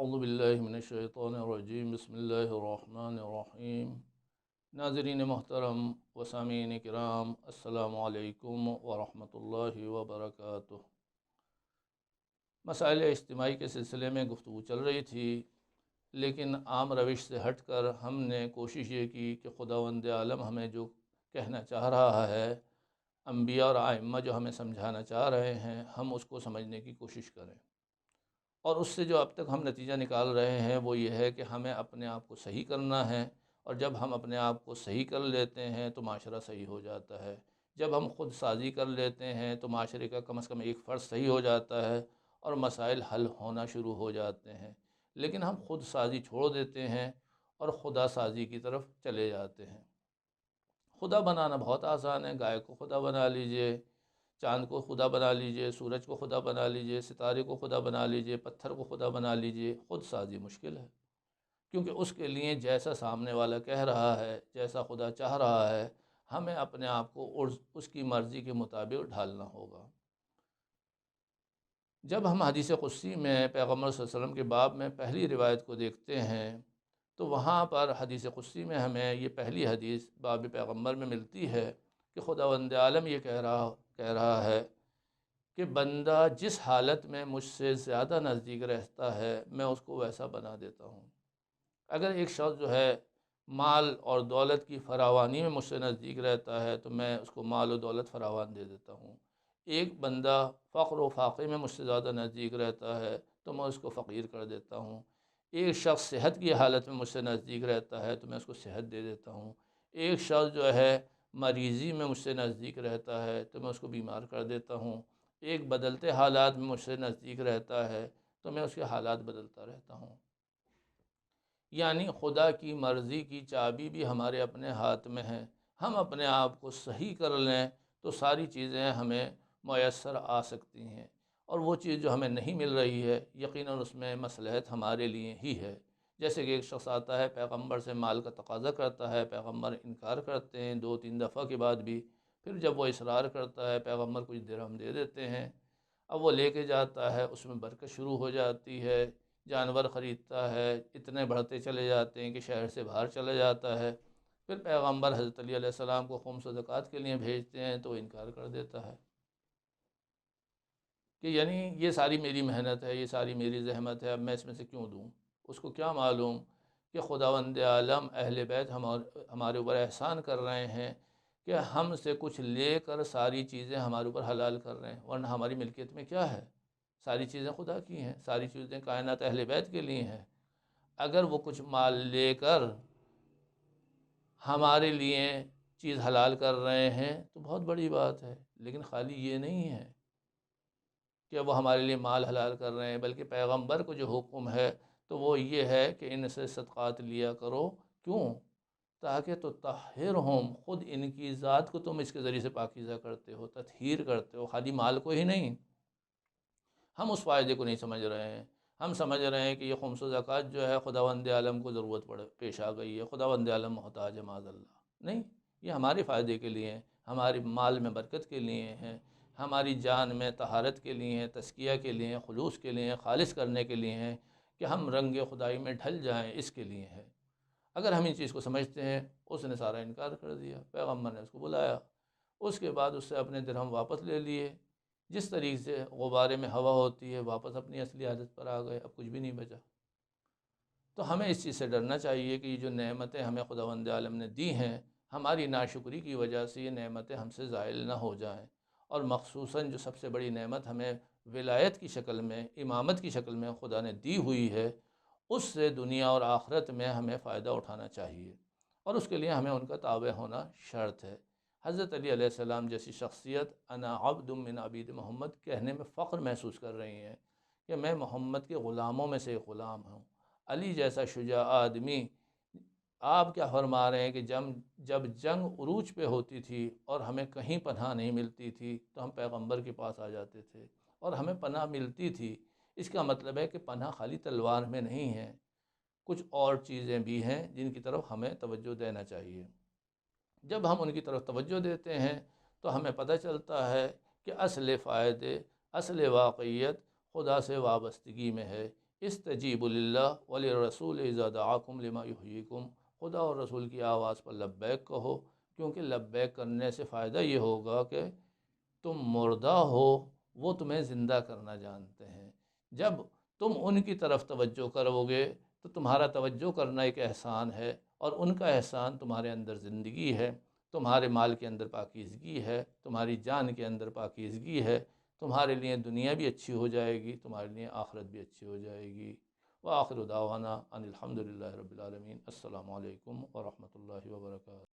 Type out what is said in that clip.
اعوذ باللہ من الشیطان الرجیم، بسم اللہ الرحمن الرحیم۔ ناظرین محترم و سامعین کرام، السلام علیکم ورحمۃ اللہ وبرکاتہ۔ مسائل اجتماعی کے سلسلے میں گفتگو چل رہی تھی، لیکن عام روش سے ہٹ کر ہم نے کوشش یہ کی کہ خداوند عالم ہمیں جو کہنا چاہ رہا ہے، انبیاء اور ائمہ جو ہمیں سمجھانا چاہ رہے ہیں، ہم اس کو سمجھنے کی کوشش کریں۔ اور اس سے جو اب تک ہم نتیجہ نکال رہے ہیں وہ یہ ہے کہ ہمیں اپنے آپ کو صحیح کرنا ہے، اور جب ہم اپنے آپ کو صحیح کر لیتے ہیں تو معاشرہ صحیح ہو جاتا ہے۔ جب ہم خود سازی کر لیتے ہیں تو معاشرے کا کم از کم ایک فرد صحیح ہو جاتا ہے اور مسائل حل ہونا شروع ہو جاتے ہیں۔ لیکن ہم خود سازی چھوڑ دیتے ہیں اور خدا سازی کی طرف چلے جاتے ہیں۔ خدا بنانا بہت آسان ہے، گائے کو خدا بنا لیجئے، چاند کو خدا بنا لیجئے، سورج کو خدا بنا لیجئے، ستارے کو خدا بنا لیجئے، پتھر کو خدا بنا لیجئے۔ خود سازی مشکل ہے، کیونکہ اس کے لیے جیسا سامنے والا کہہ رہا ہے، جیسا خدا چاہ رہا ہے، ہمیں اپنے آپ کو اس کی مرضی کے مطابق ڈھالنا ہوگا۔ جب ہم حدیث قدسی میں پیغمبر صلی اللہ علیہ وسلم کے باب میں پہلی روایت کو دیکھتے ہیں تو وہاں پر حدیث قدسی میں ہمیں یہ پہلی حدیث باب پیغمبر میں ملتی ہے کہ خداوند عالم یہ کہہ رہا ہے کہ بندہ جس حالت میں مجھ سے زیادہ نزدیک رہتا ہے میں اس کو ویسا بنا دیتا ہوں۔ اگر ایک شخص جو ہے مال اور دولت کی فراوانی میں مجھ سے نزدیک رہتا ہے تو میں اس کو مال و دولت فراوان دے دیتا ہوں۔ ایک بندہ فقر و فاقے میں مجھ سے زیادہ نزدیک رہتا ہے تو میں اس کو فقیر کر دیتا ہوں۔ ایک شخص صحت کی حالت میں مجھ سے نزدیک رہتا ہے تو میں اس کو صحت دے دیتا ہوں۔ ایک شخص جو ہے مریضی میں مجھ سے نزدیک رہتا ہے تو میں اس کو بیمار کر دیتا ہوں۔ ایک بدلتے حالات میں مجھ سے نزدیک رہتا ہے تو میں اس کے حالات بدلتا رہتا ہوں۔ یعنی خدا کی مرضی کی چابی بھی ہمارے اپنے ہاتھ میں ہے۔ ہم اپنے آپ کو صحیح کر لیں تو ساری چیزیں ہمیں میسر آ سکتی ہیں، اور وہ چیز جو ہمیں نہیں مل رہی ہے یقیناً اس میں مصلحت ہمارے لیے ہی ہے۔ جیسے کہ ایک شخص آتا ہے پیغمبر سے مال کا تقاضا کرتا ہے، پیغمبر انکار کرتے ہیں 2-3 دفعہ کے بعد بھی، پھر جب وہ اصرار کرتا ہے پیغمبر کچھ درہم دے دیتے ہیں۔ اب وہ لے کے جاتا ہے، اس میں برکت شروع ہو جاتی ہے، جانور خریدتا ہے، اتنے بڑھتے چلے جاتے ہیں کہ شہر سے باہر چلے جاتا ہے۔ پھر پیغمبر حضرت علی علیہ السلام کو خمس و زکوٰۃ کے لیے بھیجتے ہیں تو وہ انکار کر دیتا ہے کہ یعنی یہ ساری میری محنت ہے، یہ ساری میری زحمت ہے، اب میں اس میں سے کیوں دوں؟ اس کو کیا معلوم کہ خداوند عالم اہل بیت ہمارے اوپر احسان کر رہے ہیں کہ ہم سے کچھ لے کر ساری چیزیں ہمارے اوپر حلال کر رہے ہیں، ورنہ ہماری ملکیت میں کیا ہے؟ ساری چیزیں خدا کی ہیں، ساری چیزیں کائنات اہل بیت کے لیے ہیں۔ اگر وہ کچھ مال لے کر ہمارے لیے چیز حلال کر رہے ہیں تو بہت بڑی بات ہے، لیکن خالی یہ نہیں ہے کہ وہ ہمارے لیے مال حلال کر رہے ہیں، بلکہ پیغمبر کو جو حکم ہے تو وہ یہ ہے کہ ان سے صدقات لیا کرو۔ کیوں؟ تاکہ تو طاہرہم، خود ان کی ذات کو تم اس کے ذریعے سے پاکیزہ کرتے ہو، تطہیر کرتے ہو، خالی مال کو ہی نہیں۔ ہم اس فائدے کو نہیں سمجھ رہے ہیں۔ ہم سمجھ رہے ہیں کہ یہ خمس و زکوٰۃ جو ہے خداوند عالم کو ضرورت پیش آ گئی ہے، خداوند عالم محتاج ہے معاذ اللہ۔ نہیں، یہ ہمارے فائدے کے لیے ہیں، ہمارے مال میں برکت کے لیے ہیں، ہماری جان میں طہارت کے لیے ہیں، تزکیہ کے لیے ہیں، خلوص کے لیے ہیں، خالص کرنے کے لیے ہیں، کہ ہم رنگ خدائی میں ڈھل جائیں، اس کے لیے ہے۔ اگر ہم ان چیز کو سمجھتے ہیں، اس نے سارا انکار کر دیا۔ پیغمبر نے اس کو بلایا، اس کے بعد اس سے اپنے درہم واپس لے لیے، جس طریقے سے غبارے میں ہوا ہوتی ہے، واپس اپنی اصلی عادت پر آ گئے، اب کچھ بھی نہیں بچا۔ تو ہمیں اس چیز سے ڈرنا چاہیے کہ یہ جو نعمتیں ہمیں خداوند عالم نے دی ہیں، ہماری ناشکری کی وجہ سے یہ نعمتیں ہم سے زائل نہ ہو جائیں، اور مخصوصاً جو سب سے بڑی نعمت ہمیں ولایت کی شکل میں، امامت کی شکل میں خدا نے دی ہوئی ہے، اس سے دنیا اور آخرت میں ہمیں فائدہ اٹھانا چاہیے، اور اس کے لیے ہمیں ان کا تابع ہونا شرط ہے۔ حضرت علی علیہ السلام جیسی شخصیت انا عبد من عبید محمد کہنے میں فخر محسوس کر رہی ہیں کہ میں محمد کے غلاموں میں سے ایک غلام ہوں۔ علی جیسا شجاع آدمی، آپ کیا فرما رہے ہیں کہ جب جنگ عروج پہ ہوتی تھی اور ہمیں کہیں پناہ نہیں ملتی تھی تو ہم پیغمبر کے پاس آ جاتے تھے اور ہمیں پناہ ملتی تھی۔ اس کا مطلب ہے کہ پناہ خالی تلوار میں نہیں ہے، کچھ اور چیزیں بھی ہیں جن کی طرف ہمیں توجہ دینا چاہیے۔ جب ہم ان کی طرف توجہ دیتے ہیں تو ہمیں پتہ چلتا ہے کہ اصل فائدے، اصل واقعیت خدا سے وابستگی میں ہے، استجیبوا للہ وللرسول اذا دعاکم لما یحییکم، خدا اور رسول کی آواز پر لبیک کہو، کیونکہ لبیک کرنے سے فائدہ یہ ہوگا کہ تم مردہ ہو، وہ تمہیں زندہ کرنا جانتے ہیں۔ جب تم ان کی طرف توجہ کرو گے تو تمہارا توجہ کرنا ایک احسان ہے، اور ان کا احسان تمہارے اندر زندگی ہے، تمہارے مال کے اندر پاکیزگی ہے، تمہاری جان کے اندر پاکیزگی ہے، تمہارے لیے دنیا بھی اچھی ہو جائے گی، تمہارے لیے آخرت بھی اچھی ہو جائے گی۔ وآخر دعوانا ان الحمد للہ رب العالمین۔ السلام علیکم ورحمۃ اللہ وبرکاتہ۔